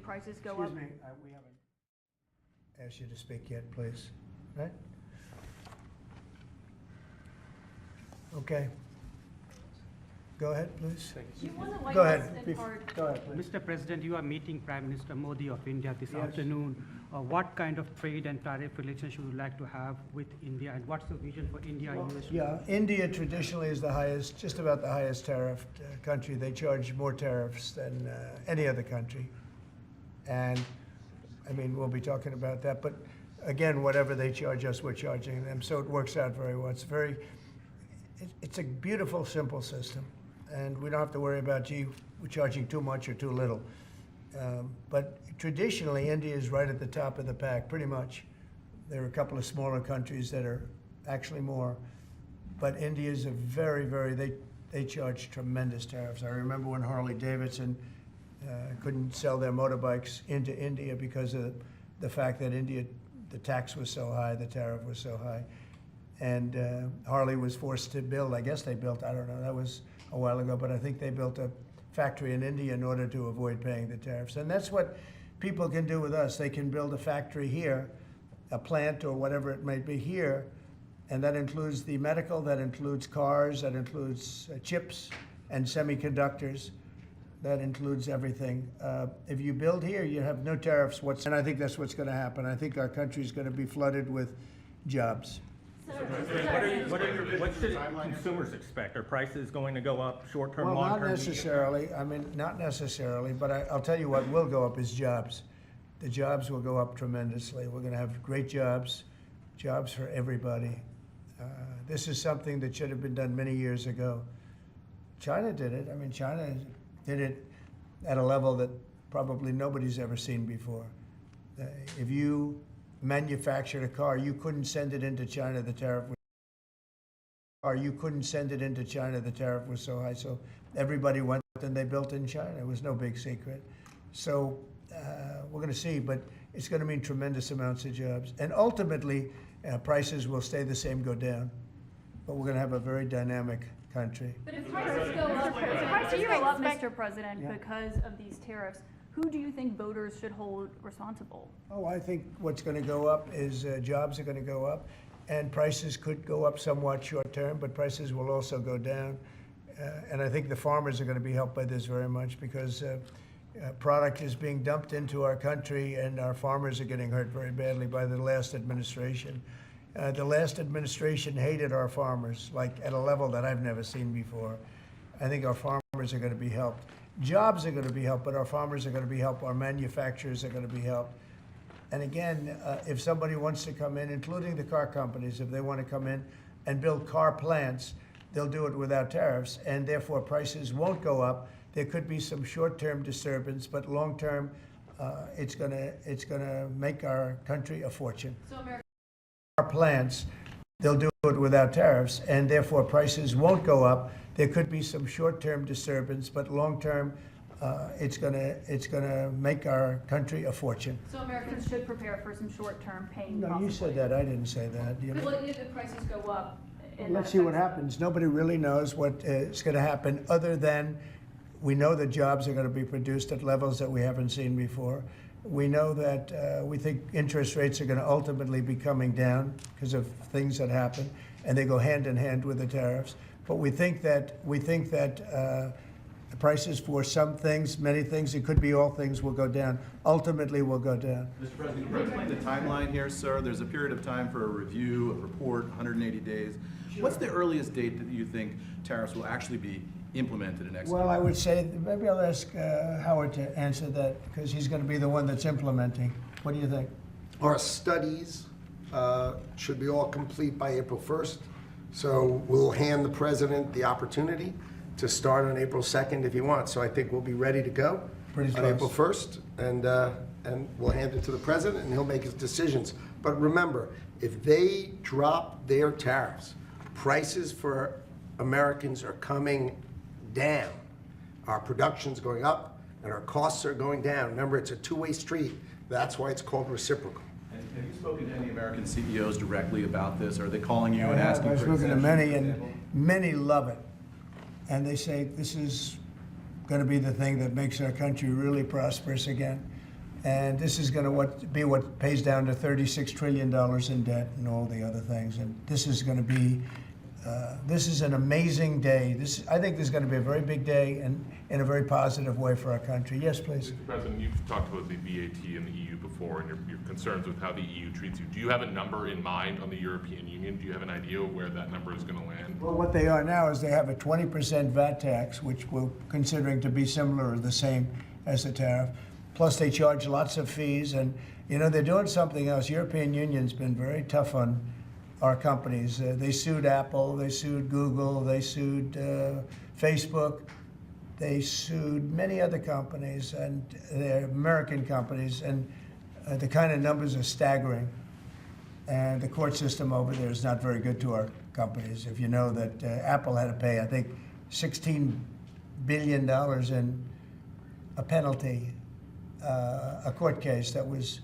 prices go up? Excuse me, we haven't asked you to speak yet, please. Right? Okay. Go ahead, please. Go ahead. Go ahead, please. Mr. President, you are meeting Prime Minister Modi of India this afternoon. What kind of trade and tariff relations would you like to have with India, and what's the vision for India? Yeah, India traditionally is the highest, just about the highest tariffed country. They charge more tariffs than any other country. And, I mean, we'll be talking about that. But, again, whatever they charge us, we're charging them. So it works out very well. It's a beautiful, simple system. And we don't have to worry about, gee, we're charging too much or too little. But traditionally, India is right at the top of the pack, pretty much. There are a couple of smaller countries that are actually more. But India is a they charge tremendous tariffs. I remember when Harley-Davidson couldn't sell their motorbikes into India because of the fact that India, the tax was so high, the tariff was so high. And Harley was forced to build, I guess they built, I don't know, that was a while ago, but I think they built a factory in India in order to avoid paying the tariffs. And that's what people can do with us. They can build a factory here, a plant or whatever it might be here, and that includes the medical, that includes cars, that includes chips and semiconductors, that includes everything. If you build here, you have no tariffs whatsoever. And I think that's what's going to happen. I think our country is going to be flooded with jobs. What should consumers expect? Are prices going to go up short-term, well, long-term? Not necessarily. I mean, not necessarily, but I'll tell you what will go up is jobs. The jobs will go up tremendously. We're going to have great jobs for everybody. This is something that should have been done many years ago. China did it. I mean, China did it at a level that probably nobody's ever seen before. If you manufactured a car, you couldn't send it into China, the tariff was so high. So everybody went and they built in China. It was no big secret. So we're going to see, but it's going to mean tremendous amounts of jobs. And ultimately, prices will stay the same, go down. But we're going to have a very dynamic country. But if prices go up, Mr. President, because of these tariffs, who do you think voters should hold responsible? Oh, I think what's going to go up is jobs are going to go up, and prices could go up somewhat short term, but prices will also go down. And I think the farmers are going to be helped by this very much because product is being dumped into our country, and our farmers are getting hurt very badly by the last administration. The last administration hated our farmers, like at a level that I've never seen before. I think our farmers are going to be helped. Jobs are going to be helped, but our farmers are going to be helped. Our manufacturers are going to be helped. And again, if somebody wants to come in, including the car companies, if they want to come in and build car plants, they'll do it without tariffs, and therefore prices won't go up. There could be some short-term disturbance, but long-term, it's going to make our country a fortune. So America. Car plants, they'll do it without tariffs, and therefore prices won't go up. There could be some short-term disturbance, but long-term, it's gonna make our country a fortune. So Americans should prepare for some short-term pain. No, possibly. you said that. I didn't say that. You know? But if the prices go up, Let's see what happens. Nobody really knows what is going to happen, other than we know that jobs are going to be produced at levels that we haven't seen before. We know that we think interest rates are going to ultimately be coming down because of things that happen, and they go hand in hand with the tariffs. But we think that the prices for some things, many things, it could be all things, will go down. Ultimately, will go down. Mr. President, can you explain the timeline here, sir? There's a period of time for a review, a report, 180 days. Sure. What's the earliest date that you think tariffs will actually be implemented and executed? Well, I would say, maybe I'll ask Howard to answer that, because he's going to be the one that's implementing. What do you think? Our studies should be all complete by April 1st. So we'll hand the president the opportunity to start on April 2nd if he wants. So I think we'll be ready to go on April 1st, and we'll hand it to the president, and he'll make his decisions. But remember, if they drop their tariffs, prices for Americans are coming down. Our production's going up, and our costs are going down. Remember, it's a two-way street. That's why it's called reciprocal. Have you spoken to any American CEOs directly about this? Are they calling you and asking for I've spoken to exemptions? many, and many love it. And they say this is going to be the thing that makes our country really prosperous again. And this is going to be what pays down to $36 trillion in debt and all the other things. And this is going to be, this is an amazing day. I think this is going to be a very big day and in a very positive way for our country. Yes, please. Mr. President, you've talked about the VAT and the EU before and your concerns with how the EU treats you. Do you have a number in mind on the European Union? Do you have an idea where that number is going to land? Well, what they are now is they have a 20% VAT tax, which we're considering to be similar or the same as the tariff. Plus, they charge lots of fees, and they're doing something else. European Union's been very tough on our companies. They sued Apple, they sued Google, they sued Facebook, they sued many other companies, and they're American companies, and the kind of numbers are staggering. And the court system over there is not very good to our companies. If you know that Apple had to pay, I think, $16 billion in a penalty. A court case that was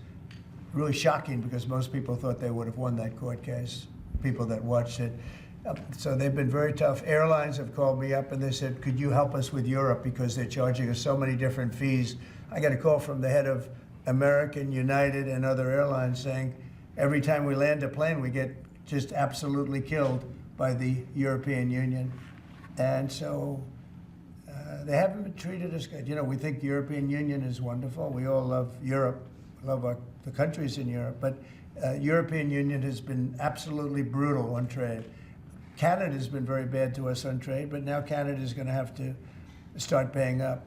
really shocking because most people thought they would have won that court case, people that watched it. So they've been very tough. Airlines have called me up and they said, could you help us with Europe because they're charging us so many different fees. I got a call from the head of American, United, and other airlines saying every time we land a plane, we get just absolutely killed by the European Union. And so they haven't been treated as good. We think the European Union is wonderful. We all love Europe, love the countries in Europe. But European Union has been absolutely brutal on trade. Canada's been very bad to us on trade, but now Canada's going to have to start paying up.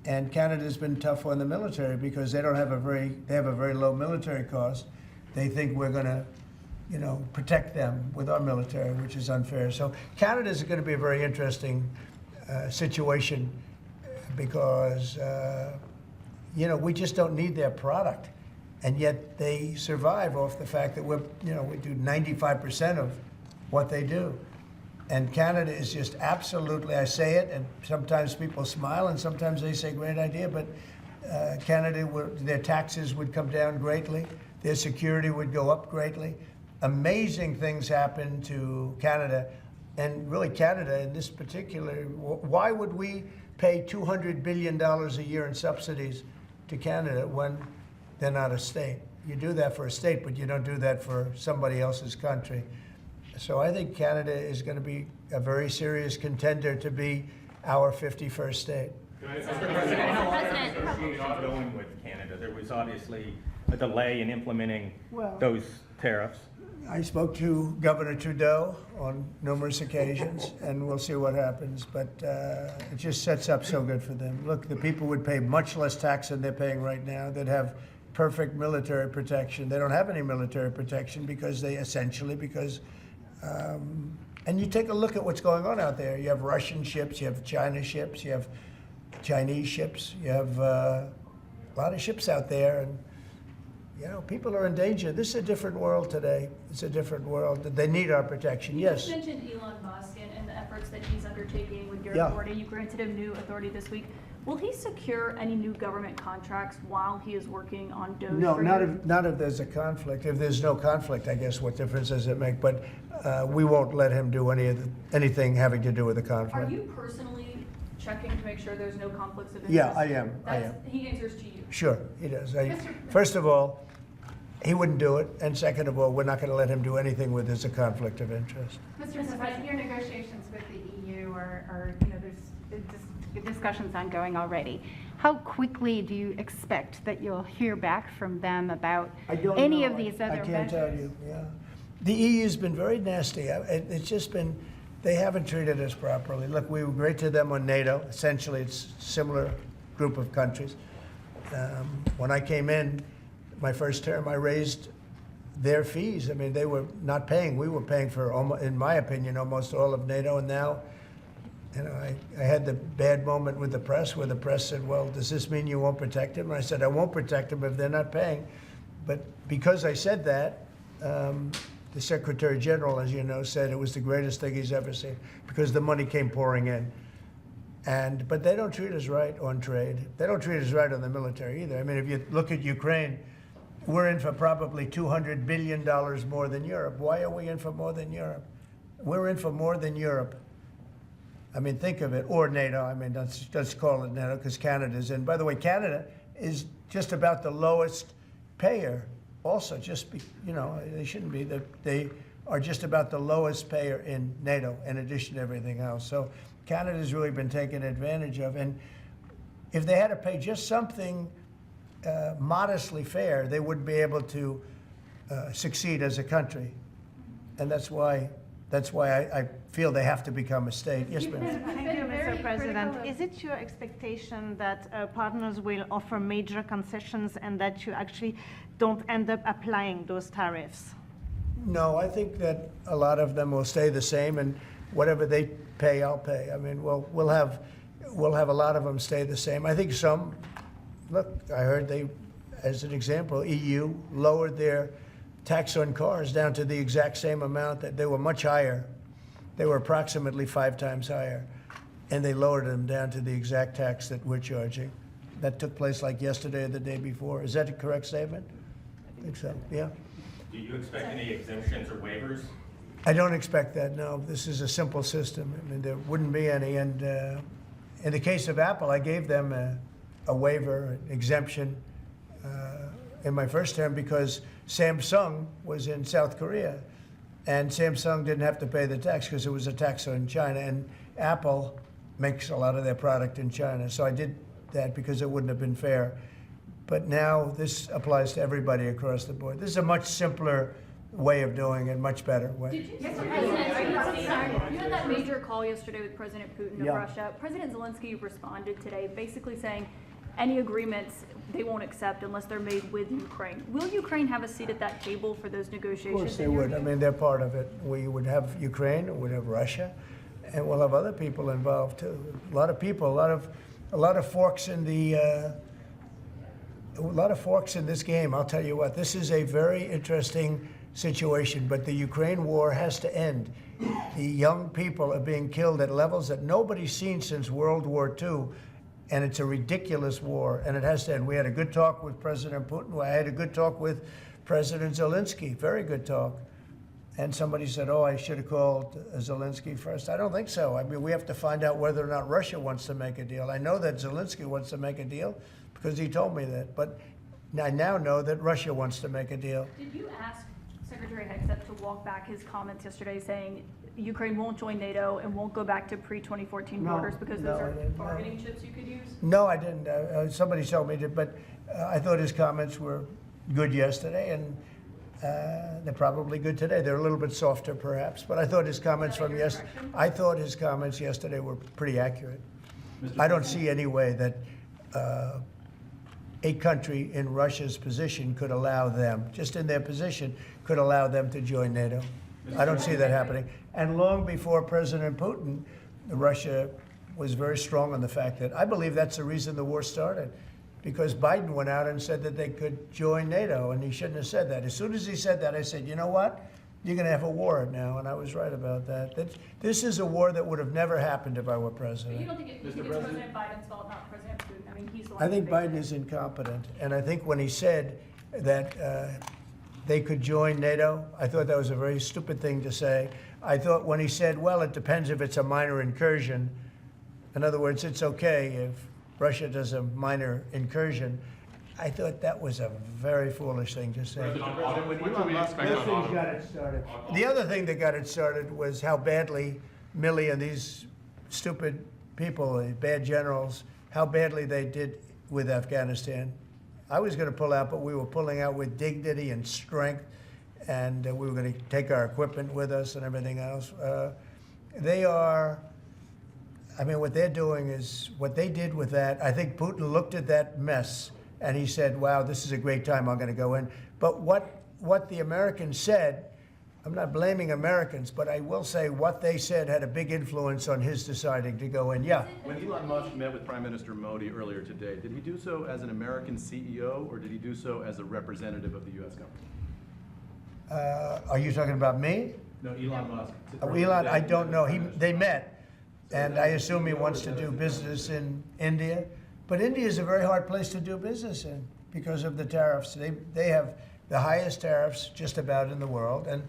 And Canada's been tough on the military because they have a very low military cost. They think we're going to, protect them with our military, which is unfair. So Canada's going to be a very interesting situation because, we just don't need their product. And yet they survive off the fact that we do 95% of what they do. And Canada is just absolutely, I say it, and sometimes people smile and sometimes they say, great idea, but Canada, their taxes would come down greatly. Their security would go up greatly. Amazing things happen to Canada. And really, Canada, in this particular, why would we pay $200 billion a year in subsidies to Canada when they're not a state? You do that for a state, but you don't do that for somebody else's country. So I think Canada is going to be a very serious contender to be our 51st state. Mr. President, how are negotiations going with Canada? There was obviously a delay in implementing those tariffs. I spoke to Governor Trudeau on numerous occasions, and we'll see what happens. But it just sets up so good for them. Look, the people would pay much less tax than they're paying right now. They'd have perfect military protection. They don't have any military protection because and you take a look at what's going on out there. You have Russian ships, you have China ships, you have Chinese ships, you have a lot of ships out there, and people are in danger. This is a different world today. It's a different world. They need our protection. You Yes. just mentioned Elon Musk and the efforts that he's undertaking with your Yeah. authority. You granted him new authority this week. Will he secure any new government contracts while he is working on DOGE? No, for not you? if there's a conflict. If there's no conflict, I guess what difference does it make? But we won't let him do anything having to do with the Are conflict. you personally checking to make sure there's no conflicts of interest? Yeah, I am. He answers to you. Sure, he does. First of all, he wouldn't do it, and second of all, we're not going to let him do anything where there's a conflict of interest. Mr. President, your negotiations with the EU there's discussions ongoing already. How quickly do you expect that you'll hear back from them about any of these other measures? I can't tell you, yeah. The EU's been very nasty. It's just been, they haven't treated us properly. Look, we were great to them on NATO. Essentially, it's a similar group of countries. When I came in, my first term, I raised their fees. I mean, they were not paying. We were paying for, in my opinion, almost all of NATO. And now, I had the bad moment with the press where the press said, well, does this mean you won't protect them? And I said, I won't protect them if they're not paying. But because I said that, the Secretary General, as you know, said it was the greatest thing he's ever seen because the money came pouring in. But they don't treat us right on trade. They don't treat us right on the military either. I mean, if you look at Ukraine, we're in for probably $200 billion more than Europe. Why are we in for more than Europe? We're in for more than Europe. I mean, think of it, or NATO. I mean, let's call it NATO because Canada's in. By the way, Canada is just about the lowest payer also, they shouldn't be, they are just about the lowest payer in NATO in addition to everything else. So Canada's really been taken advantage of. And if they had to pay just something modestly fair, they wouldn't be able to succeed as a country. And that's why I feel they have to become a state. Yes, ma'am. Thank you, very Mr. President. critical of- Is it your expectation that partners will offer major concessions and that you actually don't end up applying those tariffs? No, I think that a lot of them will stay the same, and whatever they pay, I'll pay. I mean, we'll have a lot of them stay the same. I think some, look, I heard as an example, EU lowered their tax on cars down to the exact same amount that they were much higher. They were approximately 5 times higher, and they lowered them down to the exact tax that we're charging. That took place like yesterday or the day before. Is that a correct statement? I think so, yeah. Do you expect any exemptions or waivers? I don't expect that, no. This is a simple system. I mean, there wouldn't be any. And in the case of Apple, I gave them a waiver, an exemption in my first term because Samsung was in South Korea. And Samsung didn't have to pay the tax because it was a tax on China. And Apple makes a lot of their product in China. So I did that because it wouldn't have been fair. But now this applies to everybody across the board. This is a much simpler way of doing it, much better way. Mr. President, you had that major call yesterday with President Putin of Yeah. Russia. President Zelensky responded today basically saying any agreements they won't accept unless they're made with Ukraine. Will Ukraine have a seat at that table for those Of negotiations? course they in your would. I view? mean, they're part of it. We would have Ukraine, we'd have Russia, and we'll have other people involved too. A lot of people, a lot of forks in this game. I'll tell you what, this is a very interesting situation, but the Ukraine war has to end. The young people are being killed at levels that nobody's seen since World War II, and it's a ridiculous war, and it has to end. We had a good talk with President Putin. I had a good talk with President Zelensky, very good talk. And somebody said, oh, I should have called Zelensky first. I don't think so. I mean, we have to find out whether or not Russia wants to make a deal. I know that Zelensky wants to make a deal because he told me that, but I now know that Russia wants to make a deal. Did you ask Secretary Hegseth to walk back his comments yesterday saying Ukraine won't join NATO and won't go back to pre-2014 No, borders because no, those I are didn't, no. bargaining chips you could use? No, I didn't. Somebody told me to, but I thought his comments were good yesterday, and they're probably good today. They're a little bit softer, perhaps, but I thought his comments from yesterday. I thought his comments yesterday were pretty accurate. I don't see any way that a country in Russia's position could allow them, just in their position, could allow them to join NATO. I don't see that happening. And long before President Putin, Russia was very strong on the fact that, I believe that's the reason the war started, because Biden went out and said that they could join NATO, and he shouldn't have said that. As soon as he said that, I said, you know what? You're going to have a war now, and I was right about that. This is a war that would have never happened if I were But you president. don't think it's President Biden's fault, not President Putin? I mean, he's the one. I think who made Biden it. is incompetent, and I think when he said that they could join NATO, I thought that was a very stupid thing to say. I thought when he said, well, it depends if it's a minor incursion. In other words, it's okay if Russia does a minor incursion. I thought that was a very foolish thing to say. When can we expect on autumn? Got it started. The other thing that got it started was how badly Milley and these stupid people, the bad generals, how badly they did with Afghanistan. I was going to pull out, but we were pulling out with dignity and strength, and we were going to take our equipment with us and everything else. They are, I mean, what they're doing is, what they did with that, I think Putin looked at that mess and he said, wow, this is a great time, I'm going to go in. But what the Americans said, I'm not blaming Americans, but I will say what they said had a big influence on his deciding to go in. Yeah. When Elon Musk met with Prime Minister Modi earlier today, did he do so as an American CEO or did he do so as a representative of the U.S. government? Are you talking about me? No, Elon Musk. Elon, I don't know. They met, and I assume he wants to do business in India. But India is a very hard place to do business in because of the tariffs. They have the highest tariffs just about in the world, and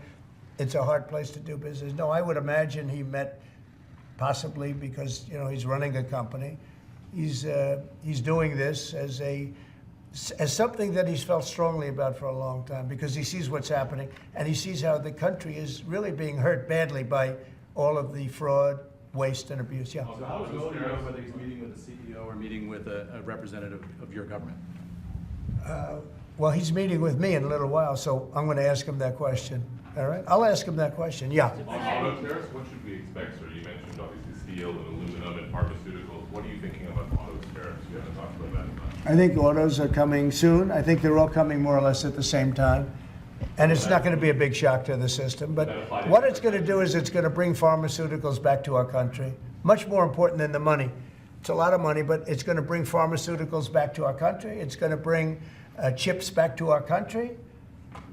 it's a hard place to do business. No, I would imagine he met possibly because, you know, he's running a company. He's doing this as a as something that he's felt strongly about for a long time, because he sees what's happening and he sees how the country is really being hurt badly by all of the fraud, waste, and abuse. Yeah. So how does Modi know whether he's meeting with the CEO or meeting with a representative of your government? Well, he's meeting with me in a little while, so I'm going to ask him that question. All right? I'll ask him that question. Yeah. On auto tariffs, what should we expect, sir? You mentioned obviously steel and aluminum and pharmaceuticals. What are you thinking about auto tariffs? We haven't talked about that much. I think autos are coming soon. I think they're all coming more or less at the same time. And it's not going to be a big shock to the system. But what it's going to do is it's going to bring pharmaceuticals back to our country. Much more important than the money. It's a lot of money, but it's going to bring pharmaceuticals back to our country. It's going to bring chips back to our country.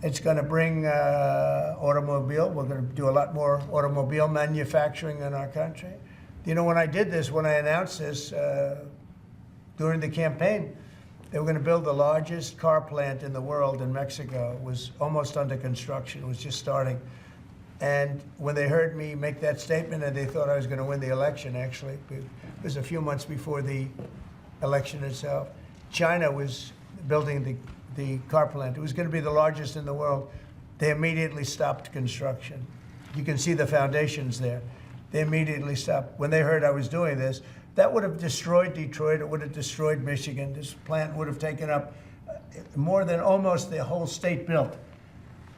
It's going to bring automobile. We're going to do a lot more automobile manufacturing in our country. You know, when I did this, when I announced this during the campaign, they were going to build the largest car plant in the world in Mexico. It was almost under construction. It was just starting. And when they heard me make that statement, and they thought I was going to win the election, actually, it was a few months before the election itself, China was building the car plant. It was going to be the largest in the world. They immediately stopped construction. You can see the foundations there. They immediately stopped. When they heard I was doing this, that would have destroyed Detroit. It would have destroyed Michigan. This plant would have taken up more than almost the whole state built.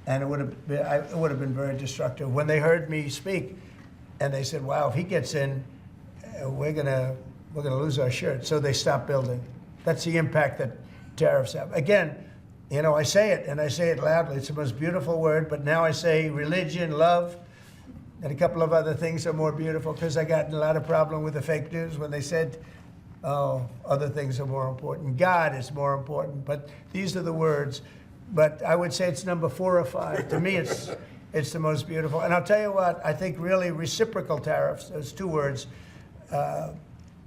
And it would have been very destructive. When they heard me speak, and they said, wow, if he gets in, we're gonna lose our shirt. So they stopped building. That's the impact that tariffs have. Again, you know, I say it, and I say it loudly. It's the most beautiful word, but now I say religion, love, and a couple of other things are more beautiful, because I got in a lot of problem with the fake news when they said, oh, other things are more important. God is more important, but these are the words. But I would say it's number 4 or 5. To me, it's the most beautiful. And I'll tell you what, I think really reciprocal tariffs, those 2 words,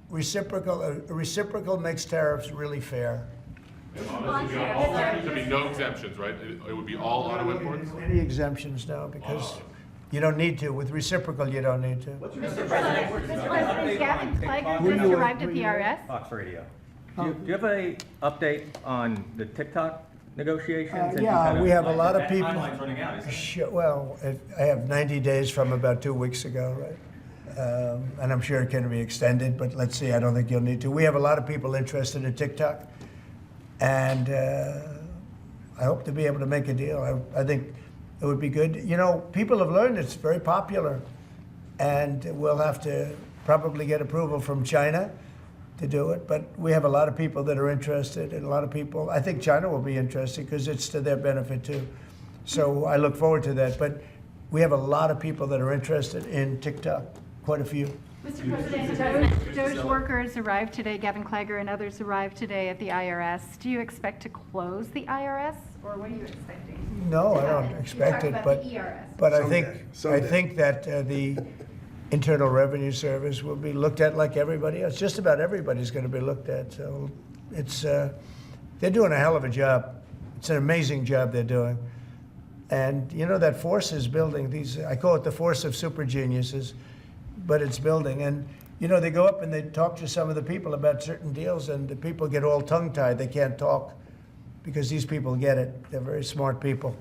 reciprocal makes tariffs really fair. All countries, there'd be no exemptions, right? It would be all auto imports? Any exemptions now, because you don't need to. With reciprocal, you don't need to. Mr. President, Gavin Clegg just arrived at the IRS. Fox Radio. Do you have a update on the TikTok negotiations? And Yeah, kind we have a lot of that people. Timeline's running out, isn't it? Sure, well, I have 90 days from about 2 weeks ago, right? And I'm sure it can be extended, but let's see, I don't think you'll need to. We have a lot of people interested in TikTok, and I hope to be able to make a deal. I think it would be good. You know, people have learned it's very popular, and we'll have to probably get approval from China to do it, but we have a lot of people that are interested, and a lot of people, I think China will be interested because it's to their benefit too. So I look forward to that, but we have a lot of people that are interested in TikTok, quite a few. Mr. President, Doge workers arrived today, Gavin Clegg and others arrived today at the IRS. Do you expect to close the IRS, or what are you expecting? No, to I don't happen? expect You it, talked but, about the ERS. but I Someday. think that the Internal Revenue Service will be looked at like everybody else. Just about everybody's going to be looked at. So it's they're doing a hell of a job. It's an amazing job they're doing. And you know, that force is building. I call it the force of super geniuses, but it's building. And you know, they go up and they talk to some of the people about certain deals, and the people get all tongue-tied. They can't talk because these people get it. They're very smart people.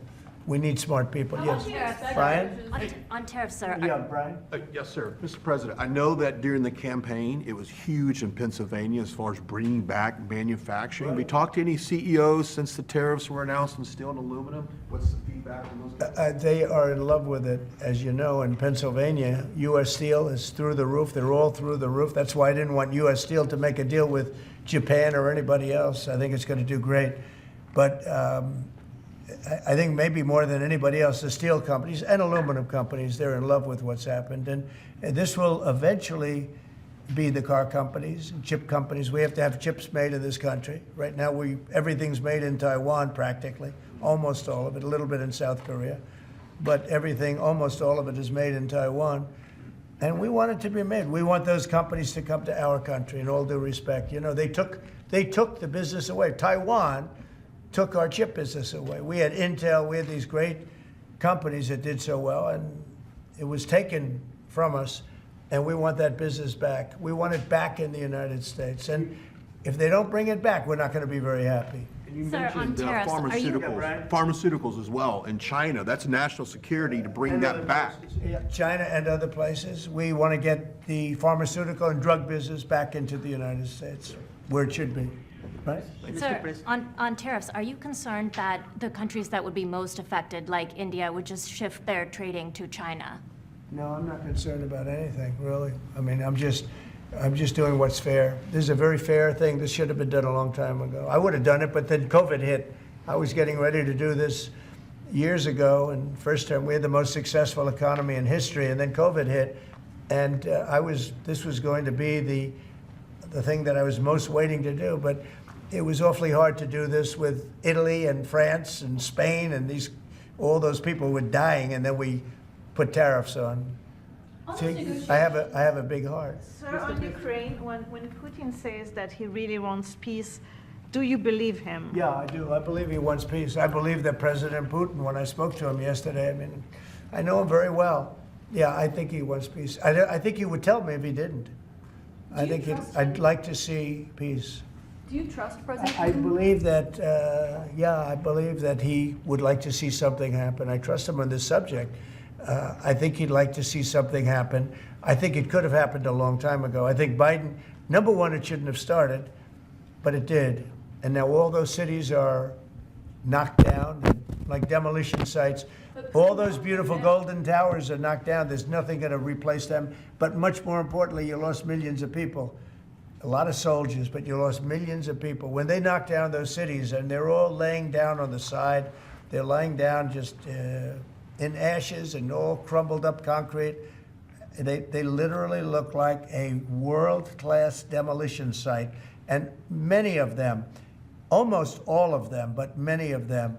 We need smart people. Yes, Brian. On tariffs, sir. Yeah, Brian. Yes, sir. Mr. President, I know that during the campaign, it was huge in Pennsylvania as far as bringing back manufacturing. Have we talked to any CEOs since the tariffs were announced on steel and aluminum? What's the feedback from those guys? They are in love with it. As you know, in Pennsylvania, U.S. Steel is through the roof. They're all through the roof. That's why I didn't want U.S. Steel to make a deal with Japan or anybody else. I think it's going to do great. But I think maybe more than anybody else, the steel companies and aluminum companies, they're in love with what's happened. And this will eventually be the car companies and chip companies. We have to have chips made in this country. Right now, everything's made in Taiwan practically, almost all of it, a little bit in South Korea. But everything, almost all of it is made in Taiwan. And we want it to be made. We want those companies to come to our country, in all due respect. You know, they took the business away. Taiwan took our chip business away. We had Intel, we had these great companies that did so well, and it was taken from us, and we want that business back. We want it back in the United States. And if they don't bring it back, we're not going to be very happy. you Sir, on The tariffs, are you, pharmaceuticals as well in China. That's national security to bring that back. Yeah, China and other places. We want to get the pharmaceutical and drug business back into the United States, where it should be, right? sir, on tariffs, are you concerned that the countries that would be most affected, like India, would just shift their trading to China? No, I'm not concerned about anything, really. I mean, I'm just doing what's fair. This is a very fair thing. This should have been done a long time ago. I would have done it, but then COVID hit. I was getting ready to do this years ago, and first time we had the most successful economy in history, and then COVID hit, and this was going to be the thing that I was most waiting to do, but it was awfully hard to do this with Italy and France and Spain, and all those people were dying, and then we put tariffs on. See, I have a big heart. Sir, on Ukraine, when Putin says that he really wants peace, do you believe him? Yeah, I do. I believe he wants peace. I believe that President Putin, when I spoke to him yesterday, I mean, I know him very well. Yeah, I think he wants peace. I think he would tell me if he didn't. I'd like to see peace. Do you trust President I Putin? believe that, I believe that he would like to see something happen. I trust him on this subject. I think he'd like to see something happen. I think it could have happened a long time ago. I think Biden, number one, it shouldn't have started, but it did. And now all those cities are knocked down, like demolition sites. All those beautiful golden towers are knocked down. There's nothing going to replace them. But much more importantly, you lost millions of people. A lot of soldiers, but you lost millions of people. When they knocked down those cities, and they're all laying down on the side, they're lying down just in ashes and all crumbled up concrete. They literally look like a world-class demolition site. And many of them, almost all of them, but many of them,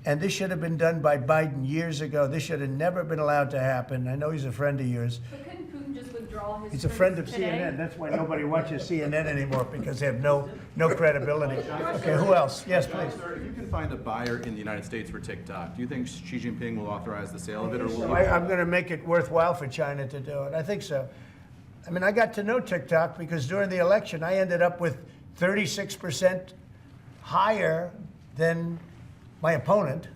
and this should have been done by Biden years ago. This should have never been allowed to happen. I know he's a friend of yours. But couldn't Putin just withdraw his He's a friend of troops today? CNN. That's why nobody watches CNN anymore, because they have no credibility. Okay, who else? Yes, please. Sir, if you can find a buyer in the United States for TikTok, do you think Xi Jinping will authorize the sale of it, or will he? I'm going to make it worthwhile for China to do it. I think so. I mean, I got to know TikTok because during the election, I ended up with 36% higher than my opponent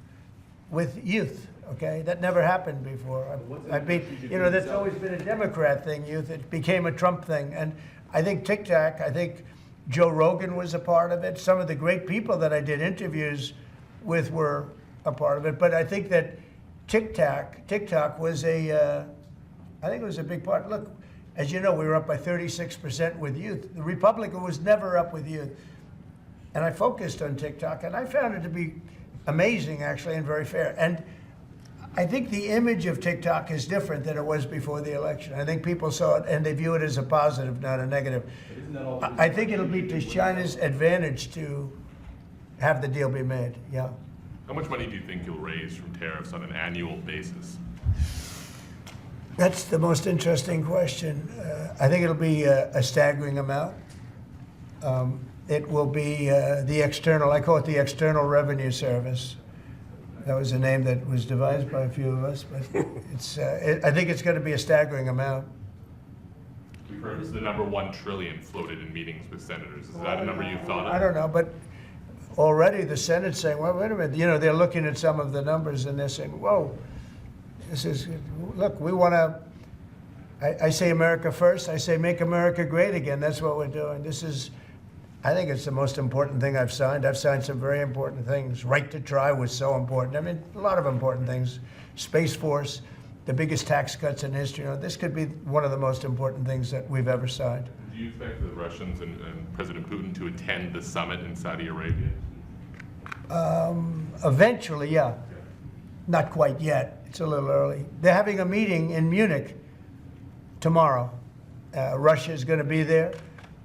with youth. Okay, that never happened before. That's always been a Democrat thing, youth. It became a Trump thing. And I think TikTok, I think Joe Rogan was a part of it. Some of the great people that I did interviews with were a part of it. But I think that TikTok was I think it was a big part. Look, as you know, we were up by 36% with youth. The Republican was never up with youth. And I focused on TikTok, and I found it to be amazing, actually, and very fair. And I think the image of TikTok is different than it was before the election. I think people saw it and they view it as a positive, not a negative. I think it'll be to China's advantage to have the deal be made, yeah. How much money do you think you'll raise from tariffs on an annual basis? That's the most interesting question. I think it'll be a staggering amount. It will be the external, I call it the External Revenue Service. That was a name that was devised by a few of us, but I think it's going to be a staggering amount. We've heard the number 1 trillion floated in meetings with senators. Is that a number you've thought of? I don't know, but already the Senate's saying, well, wait a minute, they're looking at some of the numbers and they're saying, whoa, look, we want to, I say America first, I say make America great again. That's what we're doing. I think it's the most important thing I've signed. I've signed some very important things. Right to try was so important. I mean, a lot of important things. Space Force, the biggest tax cuts in history. This could be one of the most important things that we've ever signed. Do you expect the Russians and President Putin to attend the summit in Saudi Arabia? Eventually, yeah. Not quite yet. It's a little early. They're having a meeting in Munich tomorrow. Russia is going to be there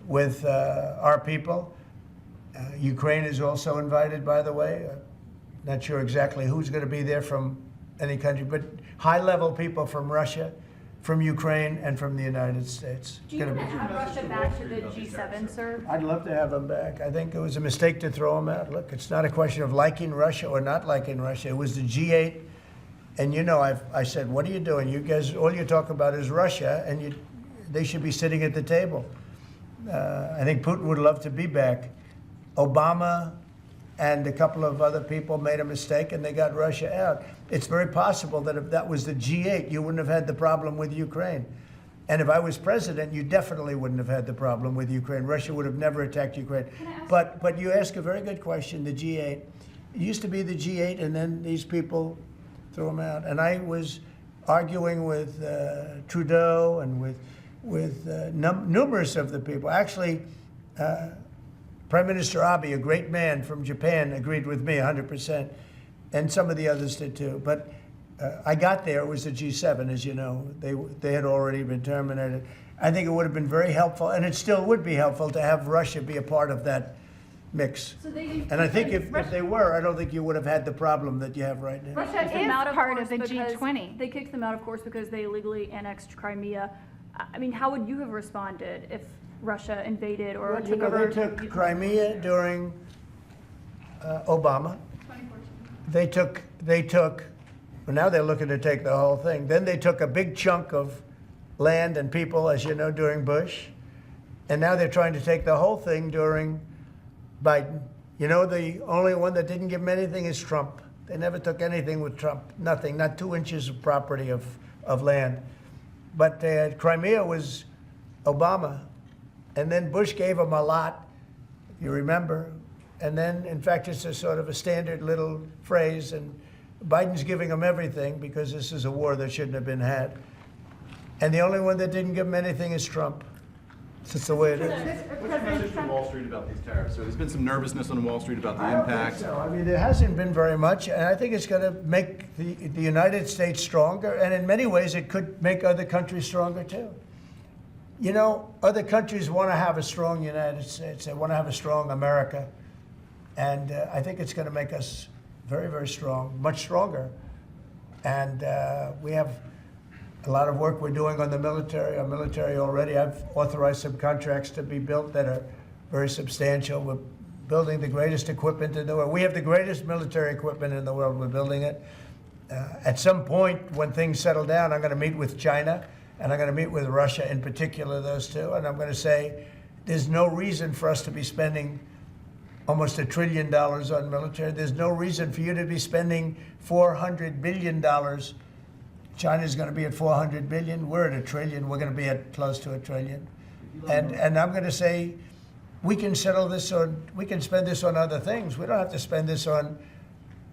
with our people. Ukraine is also invited, by the way. Not sure exactly who's going to be there from any country, but high-level people from Russia, from Ukraine, and from the United States. Do you want to have Russia back to the G7, sir? I'd love to have them back. I think it was a mistake to throw them out. Look, it's not a question of liking Russia or not liking Russia. It was the G8, and I said, what are you doing? You guys, all you talk about is Russia, and they should be sitting at the table. I think Putin would love to be back. Obama and a couple of other people made a mistake and they got Russia out. It's very possible that if that was the G8, you wouldn't have had the problem with Ukraine. And if I was president, you definitely wouldn't have had the problem with Ukraine. Russia would have never attacked Ukraine. But you ask a very good question, the G8. It used to be the G8, and then these people threw them out. And I was arguing with Trudeau and with numerous of the people. Actually, Prime Minister Abe, a great man from Japan, agreed with me 100%, and some of the others did too. But I got there, it was the G7, as you know. They had already been terminated. I think it would have been very helpful, and it still would be helpful to have Russia be a part of that mix. And I think if they were, I don't think you would have had the problem that you have right now. Russia Kicked them out, is of part course, of the because G20. They kicked them out, of course, because they illegally annexed Crimea. I mean, how would you have responded if Russia invaded or took over? They took Crimea during Obama. They took, well, now they're looking to take the whole thing. Then they took a big chunk of land and people, as you know, during Bush. And now they're trying to take the whole thing during Biden. You know, the only one that didn't give them anything is Trump. They never took anything with Trump, nothing, not 2 inches of property of land. But Crimea was Obama. And then Bush gave them a lot, if you remember. And then, in fact, it's a sort of a standard little phrase. And Biden's giving them everything because this is a war that shouldn't have been had. And the only one that didn't give them anything is Trump. It's just the way it is. What's your message to Wall Street about these tariffs? So there's been some nervousness on Wall Street about the impact. So. I mean, there hasn't been very much, and I think it's going to make the United States stronger, and in many ways it could make other countries stronger too. You know, other countries want to have a strong United States. They want to have a strong America, and I think it's going to make us very, very strong, much stronger. And we have a lot of work we're doing on the military. Our military already, I've authorized some contracts to be built that are very substantial. We're building the greatest equipment in the world. We have the greatest military equipment in the world. We're building it. At some point, when things settle down, I'm going to meet with China, and I'm going to meet with Russia, in particular, those two. And I'm going to say, there's no reason for us to be spending almost $1 trillion on military. There's no reason for you to be spending $400 billion. China's going to be at 400 billion. We're at $1 trillion. We're going to be at close to $1 trillion. And I'm going to say, we can settle this on, we can spend this on other things. We don't have to spend this on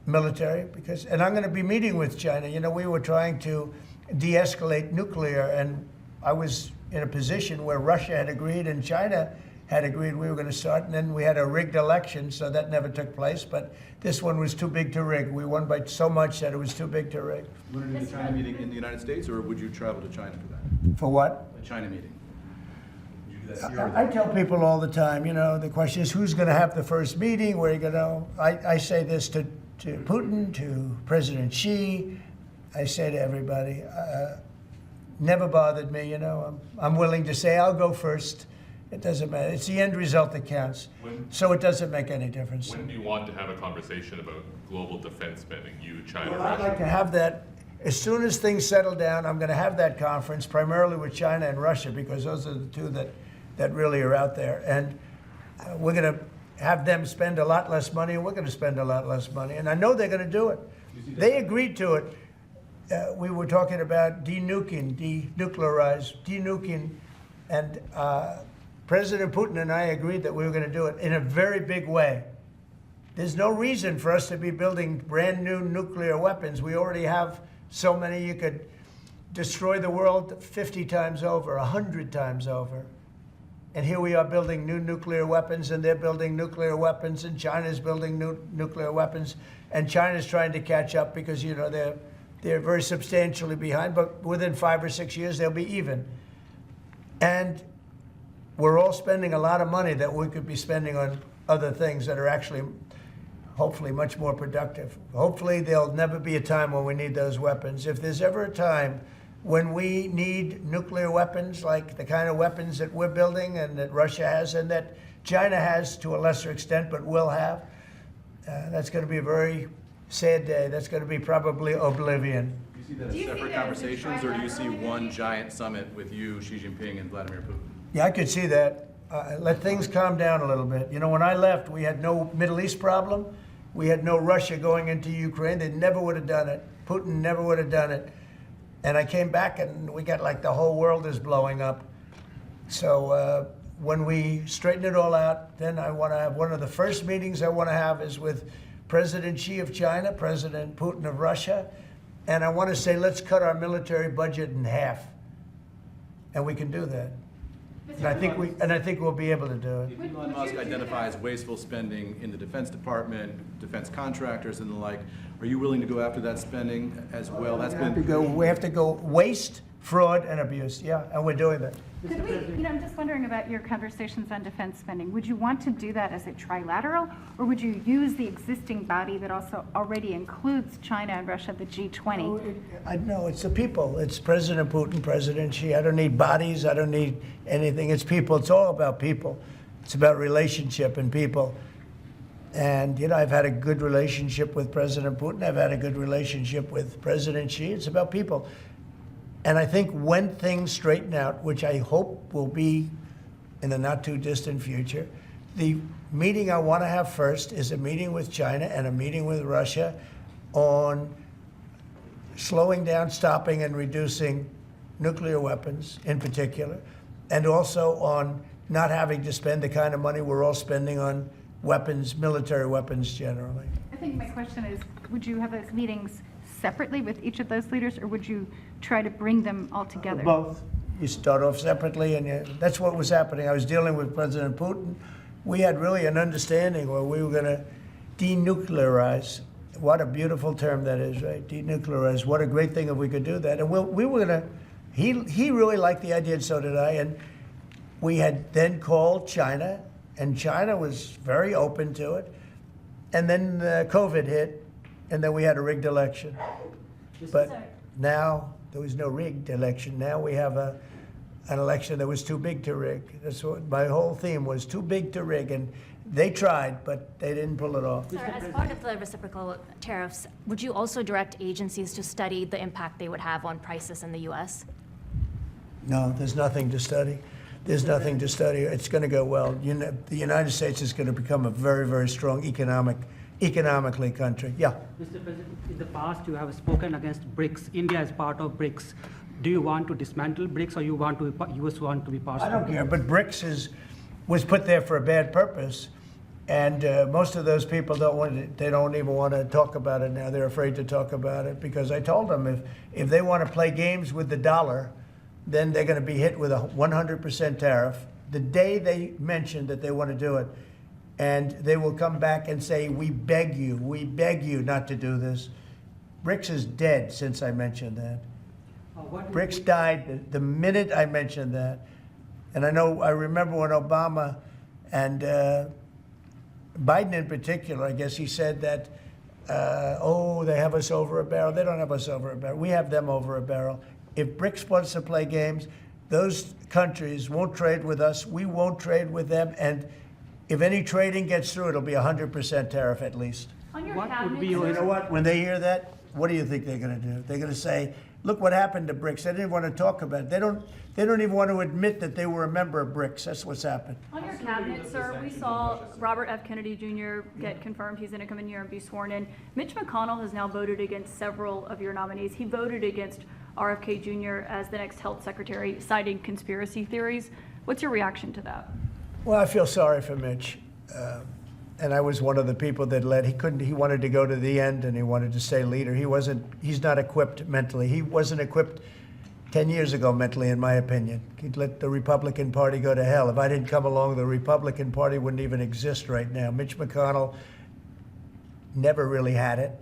military because, and I'm going to be meeting with China. You know, we were trying to de-escalate nuclear, and I was in a position where Russia had agreed and China had agreed we were going to start, and then we had a rigged election, so that never took place. But this one was too big to rig. We won by so much that it was too big to rig. You want to do the China meeting in the United States, or would you travel to China for that? For what? A China meeting. Would you do that here or I there? tell people all the time, you know, the question is who's going to have the first meeting, where are you going to, I say this to Putin, to President Xi, I say to everybody, never bothered me, you know, I'm willing to say I'll go first. It doesn't matter. It's the end result that counts. So it doesn't make any difference. When do you want to have a conversation about global defense spending, you, China, Well, I'd Russia? like to have that, as soon as things settle down, I'm going to have that conference, primarily with China and Russia, because those are the two that really are out there. And we're going to have them spend a lot less money, and we're going to spend a lot less money. And I know they're going to do it. They agreed to it. We were talking about denuclearizing, and President Putin and I agreed that we were going to do it in a very big way. There's no reason for us to be building brand new nuclear weapons. We already have so many you could destroy the world 50 times over, 100 times over. And here we are building new nuclear weapons, and they're building nuclear weapons, and China's building new nuclear weapons, and China's trying to catch up because, you know, they're very substantially behind, but within 5 or 6 years they'll be even. And we're all spending a lot of money that we could be spending on other things that are actually, hopefully, much more productive. Hopefully, there'll never be a time when we need those weapons. If there's ever a time when we need nuclear weapons, like the kind of weapons that we're building and that Russia has and that China has to a lesser extent, but will have, that's going to be a very sad day. That's going to be probably oblivion. Do you see that as separate conversations, or do you see one giant summit with you, Xi Jinping, and Vladimir Putin? Yeah, I could see that. let things calm down a little bit. You know, when I left, we had no Middle East problem. We had no Russia going into Ukraine. They never would have done it. Putin never would have done it. And I came back and we got like the whole world is blowing up. So when we straighten it all out, then I want to have one of the first meetings I want to have is with President Xi of China, President Putin of Russia. And I want to say, let's cut our military budget in half. And we can do that. And I think we'll be able to do it. If Elon Musk identifies wasteful spending in the Defense Department, defense contractors and the like, are you willing to go after that spending as well? That's been. We have to go waste, fraud, and abuse. Yeah, and we're doing that. Could we, I'm just wondering about your conversations on defense spending. Would you want to do that as a trilateral, or would you use the existing body that also already includes China and Russia, the G20? No, it's the people. It's President Putin, President Xi. I don't need bodies. I don't need anything. It's people. It's all about people. It's about relationship and people. And, you know, I've had a good relationship with President Putin. I've had a good relationship with President Xi. It's about people. And I think when things straighten out, which I hope will be in the not too distant future, the meeting I want to have first is a meeting with China and a meeting with Russia on slowing down, stopping, and reducing nuclear weapons in particular, and also on not having to spend the kind of money we're all spending on weapons, military weapons generally. I think my question is, would you have those meetings separately with each of those leaders, or would you try to bring them all together? Both. You start off separately, and that's what was happening. I was dealing with President Putin. We had really an understanding where we were going to denuclearize. What a beautiful term that is, right? Denuclearize. What a great thing if we could do that. And we were going to, he really liked the idea, and so did I. And we had then called China, and China was very open to it. And then COVID hit, and then we had a rigged election. But now there was no rigged election. Now we have an election that was too big to rig. That's what my whole theme was, too big to rig. And they tried, but they didn't pull it off. Sir, as part of the reciprocal tariffs, would you also direct agencies to study the impact they would have on prices in the U.S.? No, there's nothing to study. There's nothing to study. It's going to go well. The United States is going to become a very, very strong economically country. Yeah. Mr. President, in the past you have spoken against BRICS. India is part of BRICS. Do you want to dismantle BRICS, or you want to US want to be part of it? I don't care, but BRICS was put there for a bad purpose, and most of those people they don't even want to talk about it now. They're afraid to talk about it because I told them if they want to play games with the dollar, then they're going to be hit with a 100% tariff the day they mention that they want to do it. And they will come back and say, we beg you not to do this. BRICS is dead since I mentioned that. BRICS died the minute I mentioned that. And I remember when Obama and Biden in particular, I guess he said that, they have us over a barrel. They don't have us over a barrel. We have them over a barrel. If BRICS wants to play games, those countries won't trade with us. We won't trade with them. And if any trading gets through, it'll be 100% tariff at least. On your What cabinet, would be You know what? When they hear that, what do you think they're going to do? They're going to say, look what happened to BRICS. They didn't want to talk about it. They don't even want to admit that they were a member of BRICS. That's what's happened. On your cabinet, sir, we saw Robert F. Kennedy Jr. get confirmed. He's going to come in here and be sworn in. Mitch McConnell has now voted against several of your nominees. He voted against RFK Jr. as the next health secretary, citing conspiracy theories. What's your reaction to that? Well, I feel sorry for Mitch. And I was one of the people that led. He wanted to go to the end, and he wanted to stay leader. He's not equipped mentally. He wasn't equipped 10 years ago mentally, in my opinion. He'd let the Republican Party go to hell. If I didn't come along, the Republican Party wouldn't even exist right now. Mitch McConnell never really had it.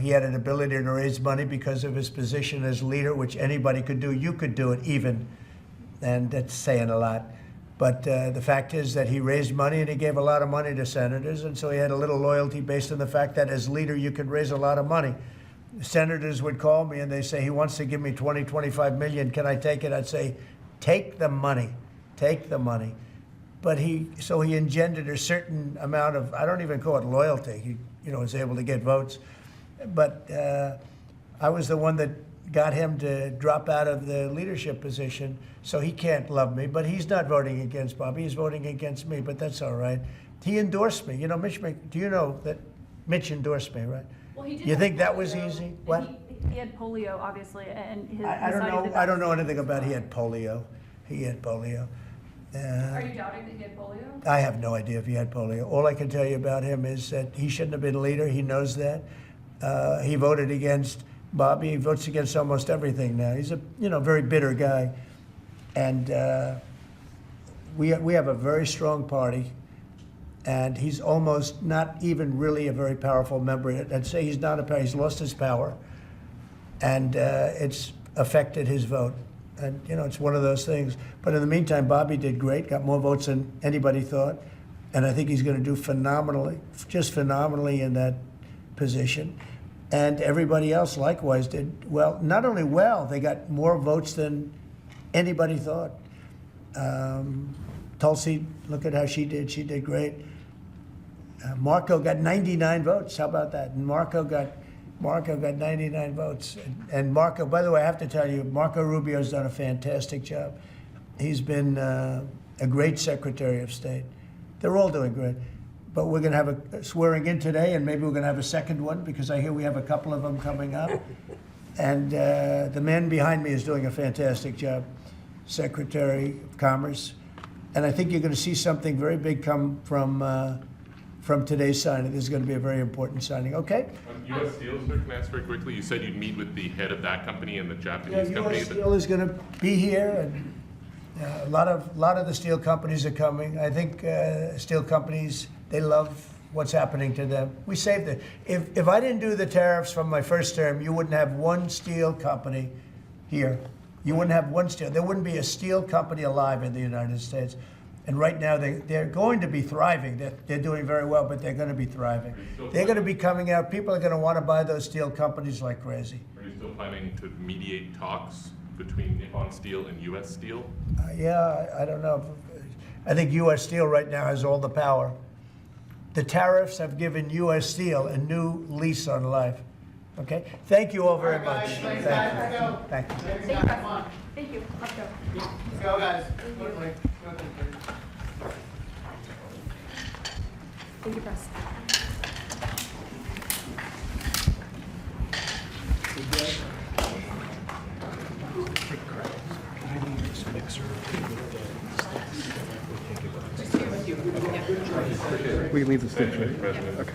He had an ability to raise money because of his position as leader, which anybody could do. You could do it even, and that's saying a lot. But the fact is that he raised money and he gave a lot of money to senators, and so he had a little loyalty based on the fact that as leader you could raise a lot of money. Senators would call me and they say, he wants to give me 20, 25 million, can I take it? I'd say, take the money, take the money. But he engendered a certain amount of, I don't even call it loyalty. He was able to get votes. But I was the one that got him to drop out of the leadership position, so he can't love me. But he's not voting against Bobby, he's voting against me, but that's all right. He endorsed me. You know, do you know that Mitch endorsed me, right? Well, he did You have think that was polio, easy? and What? He had polio, obviously, and his. I don't decided know. that I don't that know was- anything about he had polio. He had polio. Are you doubting that he had polio? I have no idea if he had polio. All I can tell you about him is that he shouldn't have been a leader. He knows that. He voted against Bobby. He votes against almost everything now. He's a very bitter guy, and we have a very strong party. And he's almost not even really a very powerful member. I'd say he's not he's lost his power, and it's affected his vote. And, it's one of those things. But in the meantime, Bobby did great, got more votes than anybody thought. And I think he's going to do phenomenally, just phenomenally in that position. And everybody else likewise did well. Not only well, they got more votes than anybody thought. Tulsi, look at how she did. She did great. Marco got 99 votes. How about that? And Marco got 99 votes. And Marco, by the way, I have to tell you, Marco Rubio's done a fantastic job. He's been a great Secretary of State. They're all doing great. But we're going to have a swearing in today, and maybe we're going to have a second one, because I hear we have a couple of them coming up. And the man behind me is doing a fantastic job, Secretary of Commerce. And I think you're going to see something very big come from today's signing. This is going to be a very important signing. Okay? On U.S. Steel, sir, can I ask very quickly? You said you'd meet with the head of that company and the Japanese company. U.S. Steel is going to be here, and a lot of the steel companies are coming. I think steel companies, they love what's happening to them. We saved it. If I didn't do the tariffs from my first term, you wouldn't have one steel company here. You wouldn't have one steel. There wouldn't be a steel company alive in the United States. And right now, they're going to be thriving. They're doing very well, but they're going to be thriving. They're going to be coming out. People are going to want to buy those steel companies like crazy. Are you still planning to mediate talks between Nippon Steel and U.S. Steel? Yeah, I don't know. I think U.S. Steel right now has all the power. The tariffs have given U.S. Steel a new lease on life. Okay? Thank you all very much. Thank you. Thank you. Thank you. Let's go. Let's go, guys. Thank you, Press. We can leave the stage, right? President.